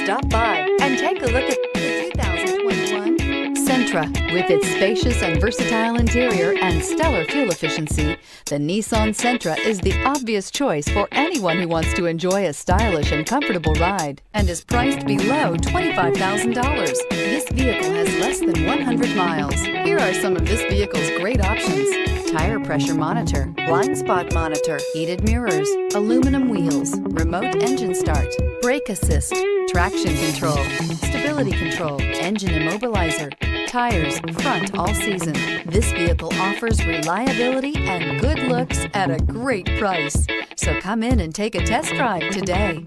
Stop by and take a look at the 2021 Sentra. With its spacious and versatile interior and stellar fuel efficiency, the Nissan Sentra is the obvious choice for anyone who wants to enjoy a stylish and comfortable ride and is priced below $25,000. This vehicle has less than 100 miles. Here are some of this vehicle's great options: tire pressure monitor, blind spot monitor, heated mirrors, aluminum wheels, remote engine start, brake assist, traction control, stability control, engine immobilizer, tires front all season. This vehicle offers reliability and good looks at a great price. So come in and take a test drive today.